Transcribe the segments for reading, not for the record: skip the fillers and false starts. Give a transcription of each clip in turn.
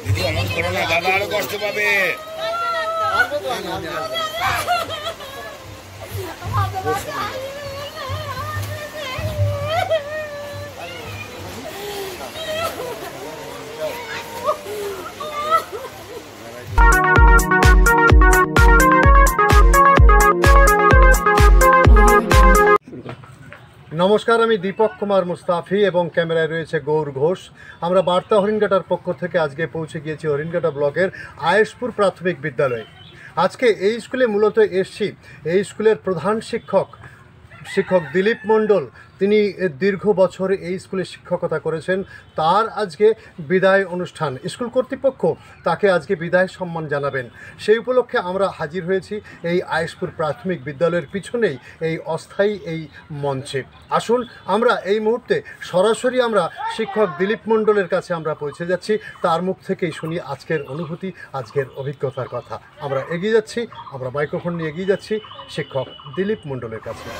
দিদি অমন করো না, দাদা আরো কষ্ট পাবে। নমস্কার, আমি দীপক কুমার মুস্তাফি এবং ক্যামেরায় রয়েছে গৌর ঘোষ। আমরা বার্তা হরিণঘাটার পক্ষ থেকে আজকে পৌঁছে গিয়েছি হরিণঘাটা ব্লকের আয়েশপুর প্রাথমিক বিদ্যালয়ে। আজকে এই স্কুলে মূলত এসছি, এই স্কুলের প্রধান শিক্ষক দিলীপ মণ্ডল, তিনি দীর্ঘ বছর এই স্কুলে শিক্ষকতা করেছেন। তার আজকে বিদায় অনুষ্ঠান, স্কুল কর্তৃপক্ষ তাকে আজকে বিদায় সম্মান জানাবেন। সেই উপলক্ষে আমরা হাজির হয়েছি এই আয়েশপুর প্রাথমিক বিদ্যালয়ের পিছনেই এই অস্থায়ী এই মঞ্চে। আসুন আমরা এই মুহূর্তে সরাসরি আমরা শিক্ষক দিলীপ মণ্ডলের কাছে আমরা পৌঁছে যাচ্ছি, তার মুখ থেকেই শুনি আজকের অনুভূতি, আজকের অভিজ্ঞতার কথা। আমরা এগিয়ে যাচ্ছি, আমরা মাইক্রোফোন নিয়ে এগিয়ে যাচ্ছি শিক্ষক দিলীপ মণ্ডলের কাছে।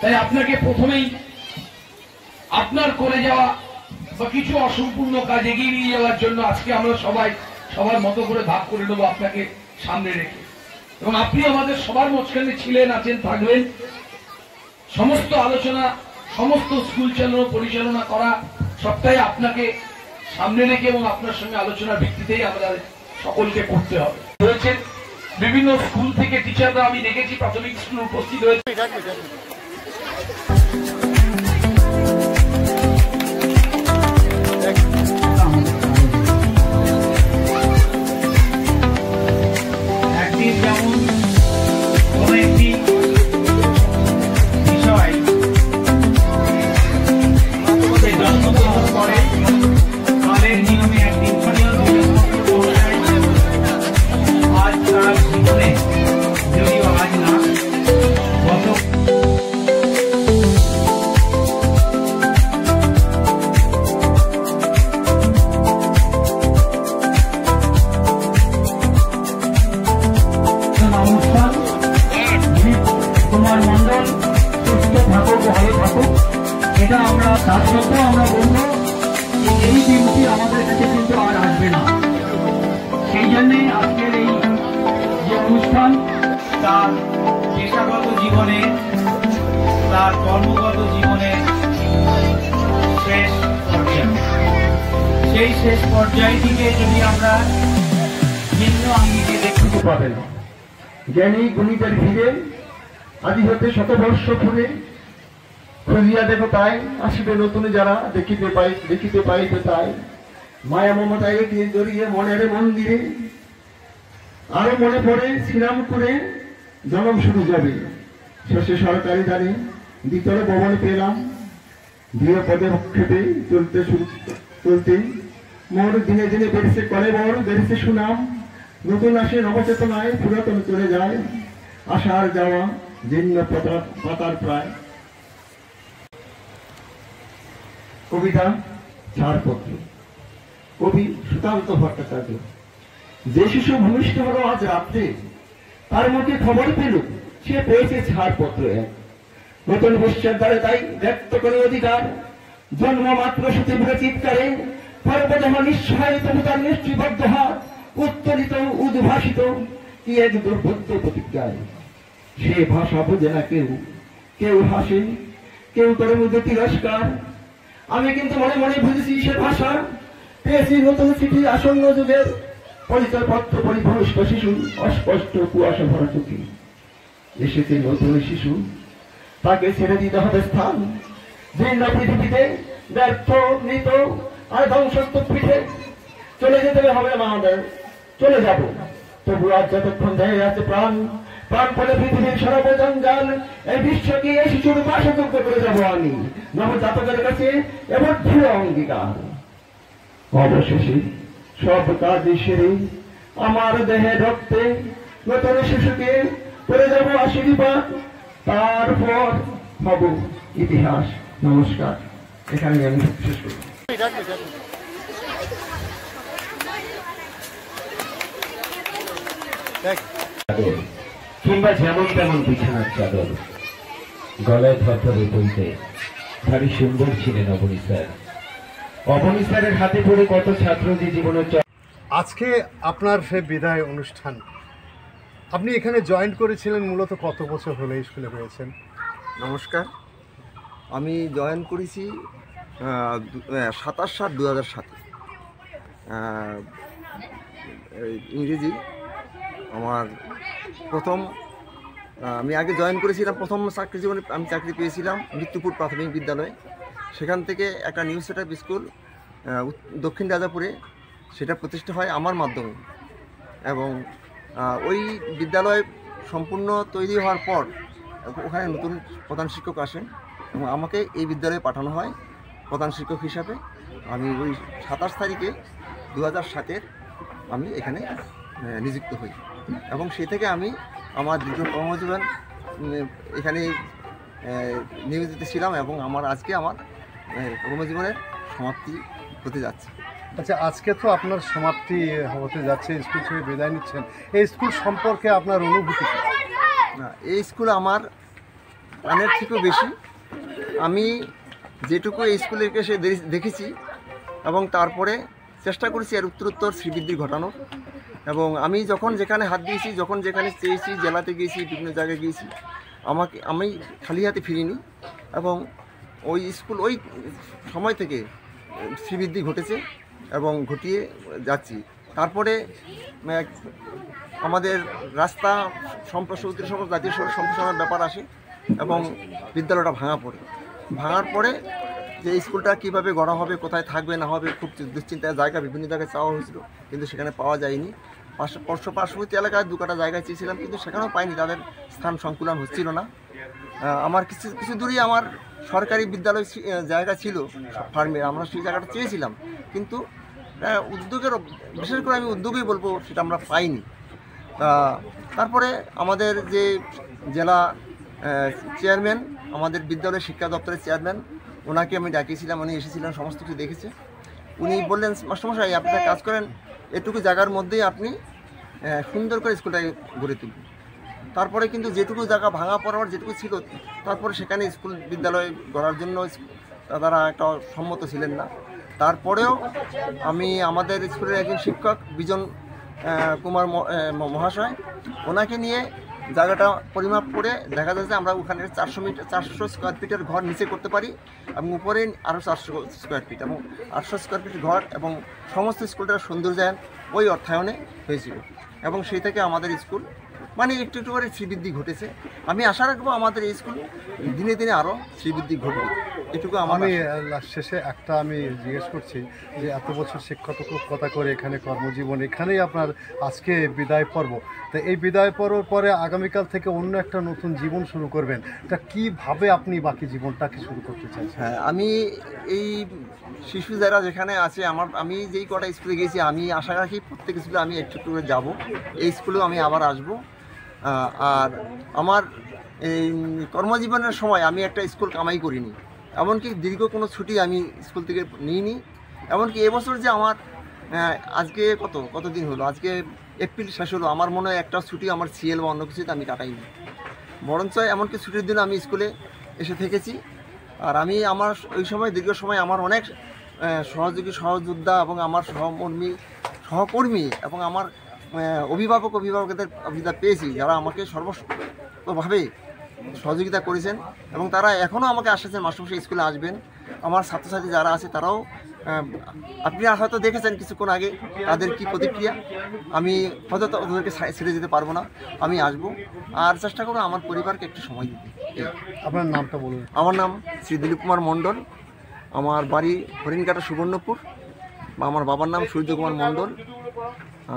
তাই আপনাকে প্রথমেই আপনার করে যাওয়া বা কিছু অসম্পূর্ণ কাজ এগিয়ে নিয়ে যাওয়ার জন্য আজকে আমরা সবাই সবার মতো করে ভাগ করে নেবো আপনাকে সামনে রেখে, এবং আপনি আমাদের সবার মাঝখানে ছিলেন, আছেন, থাকবেন। সমস্ত আলোচনা, সমস্ত স্কুল চালানো, পরিচালনা করা সবটাই আপনাকে সামনে রেখে এবং আপনার সঙ্গে আলোচনার ভিত্তিতেই আমাদের সকলকে করতে হবে। রয়েছেন বিভিন্ন স্কুল থেকে টিচাররা, আমি দেখেছি প্রাথমিক স্কুলে উপস্থিত হয়েছে। একদিন যেমন কোন একটি বিষয় জন্মগ্রহণ করে, কালের নিয়মে একদিন আজ তারা সত্ত্বেও আমরা বলবো যে এই দিনটি আমাদের কাছে কিন্তু আর আসবে না। সেই জন্যে আজকের এই যে অনুষ্ঠান তার পেশাগত জীবনে, তার কর্মগত জীবনে শেষ পর্যায়ে, সেই শেষ পর্যায়টিকে যদি আমরা ভিন্ন আঙ্গিকে দেখতে পাবেন। জ্ঞানী গুণীদের ভিড়ে আদি হতে শতবর্ষ ঘুরে খুঁজিয়া দেখো তাই, আসিবে নতুন যারা দেখিতে পাইবে তাই। মায়া মমতায় জড়িয়ে মনের মন্দিরে আরো মনে পড়ে শ্রীরাম করে জনম শুরু যাবে। শেষে সরকারি দানে দ্বিতল ভবন পেলাম, দৃঢ় পদে ক্ষেপে চলতে মোর দিনে দিনে বেড়েছে কলেবর, বেড়েছে সুনাম। নতুন আসে নবচেতনায়, পুরাতন চলে যায় আসার যাওয়া জীর্ণ পাতার প্রায়। কবিতা ছাড়পত্র, কবি সুকান্ত ভট্টাচার্য। যে শিশু ভূমিষ্ঠ হলো আজ রাত্রে, তার মুখে খবর পেল সে পেয়েছে ছাড়পত্র এক। নতুন বিশ্বের দ্বারে তাই ব্যক্ত করে অধিকার, জন্ম মাত্র সুতীব্র চিৎকারে পর্বতহ নিঃসহায়িত তার নিশ্চিবদ্ধ হাত উত্তোলিত উদ্ভাসিত কি এক দুর্বোধ্য প্রতিজ্ঞায়। সে ভাষা বোঝে না কেউ, কেউ হাসে, কেউ করে মধ্যে তিরস্কার। আমি কিন্তু মনে মনে বুঝেছি সে ভাষা, পেয়েছি নতুন চিঠি আসন্ন যুগের পরিচয়পত্র পরিভূষ্ট শিশু, অস্পষ্ট কুয়াশা ভরা চোখে এসেছে নতুন শিশু। তাকে ছেড়ে দিতে হবে স্থান, জীর্ণ পৃথিবীতে ব্যর্থ মৃত আর ধ্বংসস্তূপ পিঠে। চলে যেতে হবে আমাদের, চলে যাব, তবু আজ যতক্ষণ দেয় আছে প্রাণ, প্রাণ পড়ে পৃথিবীর সর্বজঞ্জাল এই বিশ্বকে এই শিশুর বাসযোগ্য করে যাব আমি নবজাতকের কাছে এবার দৃঢ় অঙ্গীকার। অবশেষে সব কাজ সেরে আমার দেহে রক্তে নতুন শিশুকে করে যাব আশীর্বাদ, তারপর হব ইতিহাস। নমস্কার, এখানে আমি শেষ করি। কিংবা যেমন তেমন বিছানার চাদর, গলায় ধরধরে বলতে ভারী সুন্দর ছিলেন অবনী স্যার। অবনী স্যারের হাতে পড়ে কত ছাত্র যে জীবনের। আজকে আপনার সে বিদায় অনুষ্ঠান, আপনি এখানে জয়েন করেছিলেন মূলত কত বছর হলে স্কুলে হয়েছেন? নমস্কার, আমি জয়েন করেছি 27/7/2007 ইংরেজি আমার প্রথম। আমি আগে জয়েন করেছিলাম, প্রথম চাকরি জীবনে আমি চাকরি পেয়েছিলাম মৃত্যুপুর প্রাথমিক বিদ্যালয়। সেখান থেকে একটা নিউ সেট আপ স্কুল দক্ষিণ রাজাপুরে, সেটা প্রতিষ্ঠা হয় আমার মাধ্যমে। এবং ওই বিদ্যালয় সম্পূর্ণ তৈরি হওয়ার পর ওখানে নতুন প্রধান শিক্ষক আসেন এবং আমাকে এই বিদ্যালয়ে পাঠানো হয় প্রধান শিক্ষক হিসাবে। আমি ওই 27 তারিখে 2007 আমি এখানে নিযুক্ত হই এবং সেই থেকে আমি আমার দীর্ঘ কর্মজীবন এখানে নিয়োজিত ছিলাম এবং আজকে আমার কর্মজীবনের সমাপ্তি হতে যাচ্ছে। আচ্ছা, আজকে তো আপনার সমাপ্তি হতে যাচ্ছে, স্কুল থেকে বিদায় নিচ্ছেন, এই স্কুল সম্পর্কে আপনার অনুভূতি কি? না, এই স্কুল আমার প্রাণের থেকেও বেশি। আমি যেটুকু এই স্কুলে এসে দেখেছি এবং তারপরে চেষ্টা করেছি এর উত্তরোত্তর শ্রীবৃদ্ধি ঘটানোর। এবং আমি যখন যেখানে হাত দিয়েছি, যখন যেখানে চেয়েছি, জেলাতে গিয়েছি, বিভিন্ন জায়গায় গিয়েছি, আমি খালি হাতে ফিরিনি এবং ওই স্কুল ওই সময় থেকে শ্রীবৃদ্ধি ঘটেছে এবং ঘটিয়ে যাচ্ছি। তারপরে আমাদের রাস্তা সম্প্রসারিত জাতীয় সম্প্রসারণের ব্যাপার আসে এবং বিদ্যালয়টা ভাঙার পরে যে স্কুলটা কীভাবে গড়া হবে, কোথায় থাকবে না হবে, খুব দুশ্চিন্তার জায়গা বিভিন্ন জায়গায় চাওয়া হয়েছিল, কিন্তু সেখানে পাওয়া যায়নি। পার্শ্ববর্তী এলাকায় 2 জায়গায় চেয়েছিলাম, কিন্তু সেখানেও পাইনি, তাদের স্থান সংকুলন হচ্ছিল না। আমার কিছু দূরেই আমার সরকারি বিদ্যালয় জায়গা ছিল ফার্মে, আমরা সেই জায়গাটা চেয়েছিলাম, কিন্তু উদ্যোগের, বিশেষ করে আমি উদ্যোগই বলবো, সেটা আমরা পাইনি। তারপরে আমাদের যে জেলা চেয়ারম্যান, আমাদের বিদ্যালয় শিক্ষা দপ্তরের চেয়ারম্যান, ওনাকে আমি ডাকিয়েছিলাম, উনি এসেছিলেন, সমস্ত কিছু দেখেছে। উনি বললেন, মাস্টারমশাই আপনি কাজ করেন, এটুকু জায়গার মধ্যেই আপনি সুন্দর করে স্কুলটাকে গড়ে তুলবেন। তারপরে কিন্তু যেটুকু জায়গা ভাঙা পড়ার যেটুকু ছিল, তারপরে সেখানে স্কুল বিদ্যালয় গড়ার জন্য তারা একটা সম্মত ছিলেন না। তারপরেও আমি আমাদের স্কুলের একজন শিক্ষক বিজন কুমার মহাশয়, ওনাকে নিয়ে জায়গাটা পরিমাপ করে দেখা যাচ্ছে আমরা ওখানে 400 স্কোয়ার ফিটের ঘর নিচে করতে পারি এবং উপরে আরও 400 স্কোয়ার ফিট এবং 800 স্কোয়ার ফিট ঘর এবং সমস্ত স্কুলটার সৌন্দর্যায়ন ওই অর্থায়নে হয়েছিল এবং সেই থেকে আমাদের স্কুল মানে একটু একটু করে শ্রীবৃদ্ধি ঘটেছে। আমি আশা রাখবো আমাদের এই স্কুল দিনে দিনে আরও শ্রীবৃদ্ধি ঘটবে, এটুকু আমি শেষে একটা আমি জিজ্ঞেস করছি যে এত বছর শিক্ষকতা করে এখানে কর্মজীবন, এখানেই আপনার আজকে বিদায় পর্ব, তো এই বিদায় পর্বর পরে আগামীকাল থেকে অন্য একটা নতুন জীবন শুরু করবেন, তা কীভাবে আপনি বাকি জীবনটাকে শুরু করতে চাইছেন? হ্যাঁ, আমি এই শিশু যারা যেখানে আছে আমি যেই কটা স্কুলে গেছি আমি আশা রাখি প্রত্যেক স্কুলে আমি একটু একটু করে যাবো, এই স্কুলেও আমি আবার আসবো। আর আমার এই কর্মজীবনের সময় আমি একটা স্কুল কামাই করিনি, এমনকি দীর্ঘ কোনো ছুটি আমি স্কুল থেকে নিইনি। এমনকি এবছর যে আমার আজকে কতদিন হলো, আজকে এপ্রিল শেষ হলো, আমার মনে হয় একটা ছুটি আমার সিএল বা অন্য কিছুতে আমি কাটাইনি, বরঞ্চ এমনকি ছুটির দিন আমি স্কুলে এসে থেকেছি। আর আমি আমার ওই সময় দীর্ঘ সময় আমার অনেক সহযোগী সহযোদ্ধা এবং আমার সহকর্মী এবং আমার অভিভাবকদের অভিজ্ঞতা পেয়েছি, যারা আমাকে সর্বভাবে সহযোগিতা করেছেন এবং তারা এখনও আমাকে আশ্বাসেন মাস্টারমশাই স্কুলে আসবেন। আমার ছাত্রছাত্রী যারা আছে তারাও আপনি হয়তো দেখেছেন কিছুক্ষণ আগে তাদের কি প্রতিক্রিয়া, আমি হয়তো ওদেরকে ছেড়ে যেতে পারবো না, আমি আসবো আর চেষ্টা করবো আমার পরিবারকে একটু সময় দিতে। আপনার নামটা বলুন। আমার নাম শ্রী দিলীপ কুমার মণ্ডল, আমার বাড়ি হরিণঘাটা সুবর্ণপুর, আমার বাবার নাম সূর্য কুমার মণ্ডল।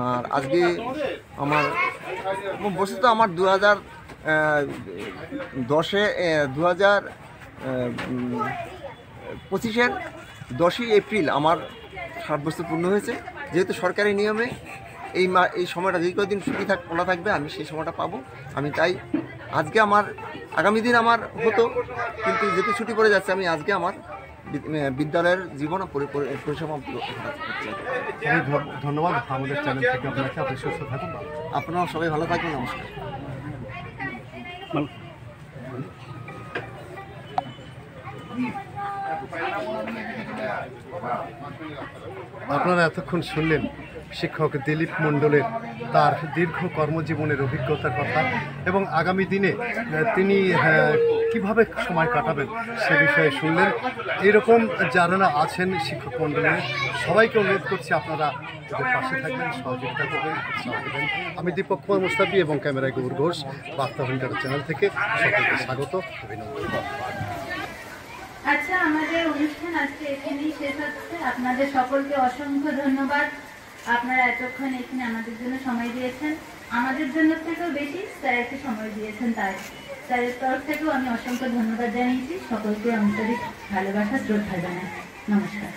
আর আজকে আমার বসে তো আমার 2025-এর 10ই এপ্রিল আমার 60 বছর পূর্ণ হয়েছে। যেহেতু সরকারি নিয়মে এই সময়টা যে কদিন ছুটি খোলা থাকবে আমি সেই সময়টা পাবো, আমি তাই আজকে আমার আগামী দিন আমার হতো, কিন্তু যেহেতু ছুটি পড়ে যাচ্ছে আমি আজকে আমার বিদ্যালয়ের জীবন পরিসমাপ্তি করতে চাই। ধন্যবাদ আমাদের চ্যানেল থেকে আপনাকে, আপনি সুস্থ থাকুন, আপনারাও সবাই ভালো থাকবেন, নমস্কার। আপনারা এতক্ষণ শুনলেন শিক্ষক দিলীপ মণ্ডলের তার দীর্ঘ কর্মজীবনের অভিজ্ঞতার কথা এবং আগামী দিনে তিনি কিভাবে সময় কাটাবেন সে বিষয়ে শুনলেন। এরকম যারা আছেন শিক্ষক মণ্ডলের সবাইকে অনুরোধ করছি আপনারা তাদের পাশে থাকবেন, সহযোগিতা করবেন, উৎসাহ দেবেন। আমি দীপক কুমার মুস্তাফি এবং ক্যামেরায় গৌর ঘোষ, বার্তা হরিণঘাটা চ্যানেল থেকে সকলকে স্বাগত, অভিনন্দন। আচ্ছা, আমাদের অনুষ্ঠান আজকে এখানেই শেষ হচ্ছে। আপনাদের সকলকে অসংখ্য ধন্যবাদ, আপনারা এতক্ষণ এখানে আমাদের জন্য সময় দিয়েছেন, আমাদের জন্য থেকেও বেশি স্যারকে সময় দিয়েছেন, তাই স্যারের তরফ থেকেও আমি অসংখ্য ধন্যবাদ জানিয়েছি। সকলকে আন্তরিক ভালোবাসা শ্রদ্ধা জানাই। নমস্কার।